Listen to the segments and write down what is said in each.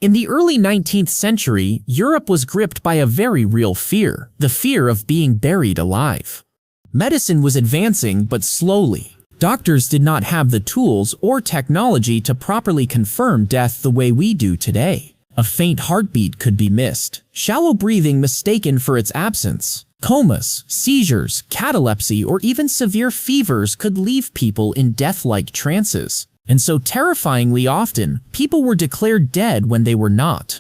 In the early 19th century, Europe was gripped by a very real fear, the fear of being buried alive. Medicine was advancing, but slowly. Doctors did not have the tools or technology to properly confirm death the way we do today. A faint heartbeat could be missed, shallow breathing mistaken for its absence. Comas, seizures, catalepsy, or even severe fevers could leave people in death-like trances. And so terrifyingly often, people were declared dead when they were not.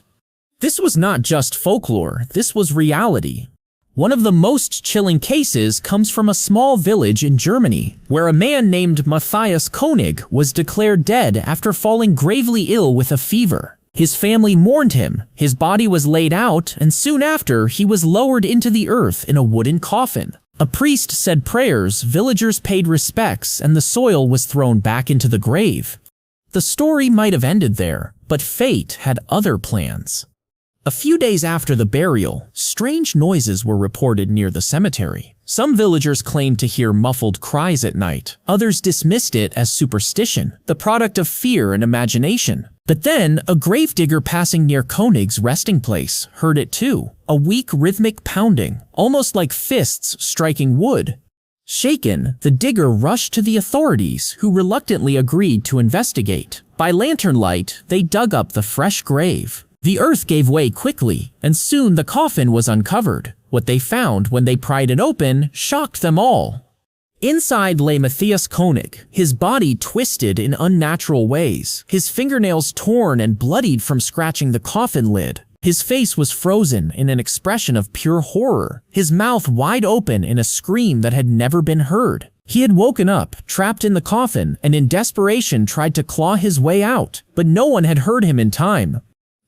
This was not just folklore, this was reality. One of the most chilling cases comes from a small village in Germany, where a man named Matthias Konig was declared dead after falling gravely ill with a fever. His family mourned him, his body was laid out, and soon after, he was lowered into the earth in a wooden coffin. A priest said prayers, villagers paid respects, and the soil was thrown back into the grave. The story might have ended there, but fate had other plans. A few days after the burial, strange noises were reported near the cemetery. Some villagers claimed to hear muffled cries at night. Others dismissed it as superstition, the product of fear and imagination. But then, a gravedigger passing near Konig's resting place heard it too, a weak rhythmic pounding, almost like fists striking wood. Shaken, the digger rushed to the authorities, who reluctantly agreed to investigate. By lantern light, they dug up the fresh grave. The earth gave way quickly, and soon the coffin was uncovered. What they found when they pried it open shocked them all. Inside lay Matthias Konig, his body twisted in unnatural ways, his fingernails torn and bloodied from scratching the coffin lid. His face was frozen in an expression of pure horror, his mouth wide open in a scream that had never been heard. He had woken up, trapped in the coffin, and in desperation tried to claw his way out, but no one had heard him in time.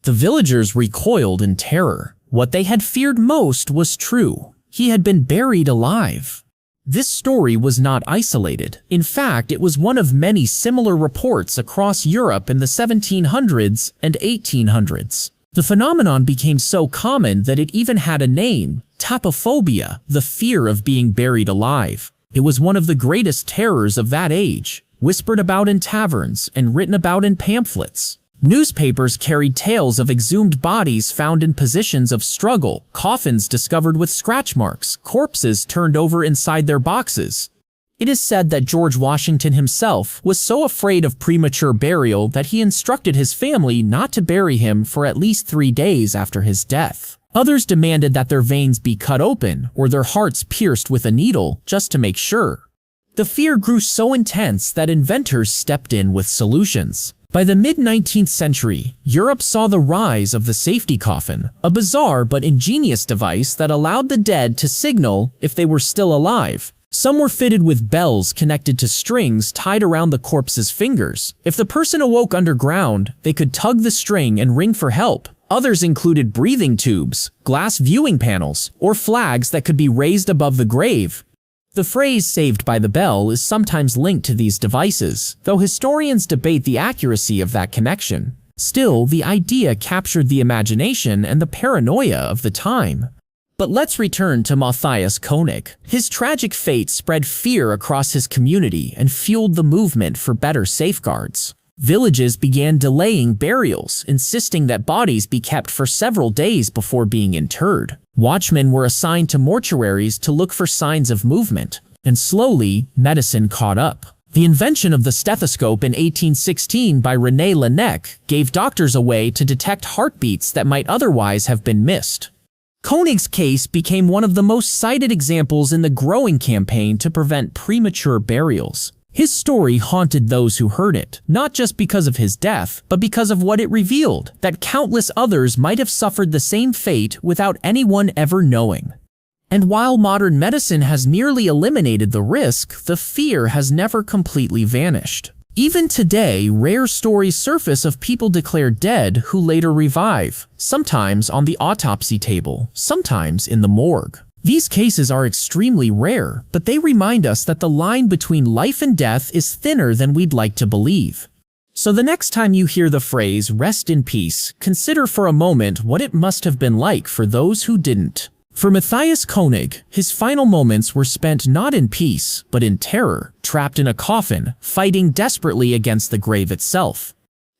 The villagers recoiled in terror. What they had feared most was true. He had been buried alive. This story was not isolated. In fact, it was one of many similar reports across Europe in the 1700s and 1800s. The phenomenon became so common that it even had a name, tapophobia, the fear of being buried alive. It was one of the greatest terrors of that age, whispered about in taverns and written about in pamphlets. Newspapers carried tales of exhumed bodies found in positions of struggle, coffins discovered with scratch marks, corpses turned over inside their boxes. It is said that George Washington himself was so afraid of premature burial that he instructed his family not to bury him for at least 3 days after his death. Others demanded that their veins be cut open or their hearts pierced with a needle just to make sure. The fear grew so intense that inventors stepped in with solutions. By the mid-19th century, Europe saw the rise of the safety coffin, a bizarre but ingenious device that allowed the dead to signal if they were still alive. Some were fitted with bells connected to strings tied around the corpse's fingers. If the person awoke underground, they could tug the string and ring for help. Others included breathing tubes, glass viewing panels, or flags that could be raised above the grave. The phrase "saved by the bell" is sometimes linked to these devices, though historians debate the accuracy of that connection. Still, the idea captured the imagination and the paranoia of the time. But let's return to Matthias Konig. His tragic fate spread fear across his community and fueled the movement for better safeguards. Villages began delaying burials, insisting that bodies be kept for several days before being interred. Watchmen were assigned to mortuaries to look for signs of movement, and slowly, medicine caught up. The invention of the stethoscope in 1816 by René Laennec gave doctors a way to detect heartbeats that might otherwise have been missed. Konig's case became one of the most cited examples in the growing campaign to prevent premature burials. His story haunted those who heard it, not just because of his death, but because of what it revealed, that countless others might have suffered the same fate without anyone ever knowing. And while modern medicine has nearly eliminated the risk, the fear has never completely vanished. Even today, rare stories surface of people declared dead who later revive, sometimes on the autopsy table, sometimes in the morgue. These cases are extremely rare, but they remind us that the line between life and death is thinner than we'd like to believe. So the next time you hear the phrase "rest in peace," consider for a moment what it must have been like for those who didn't. For Matthias Konig, his final moments were spent not in peace, but in terror, trapped in a coffin, fighting desperately against the grave itself.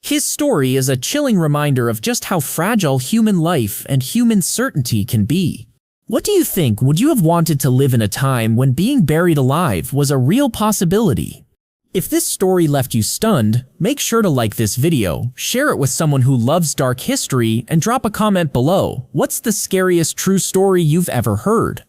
His story is a chilling reminder of just how fragile human life and human certainty can be. What do you think? Would you have wanted to live in a time when being buried alive was a real possibility? If this story left you stunned, make sure to like this video, share it with someone who loves dark history, and drop a comment below. What's the scariest true story you've ever heard?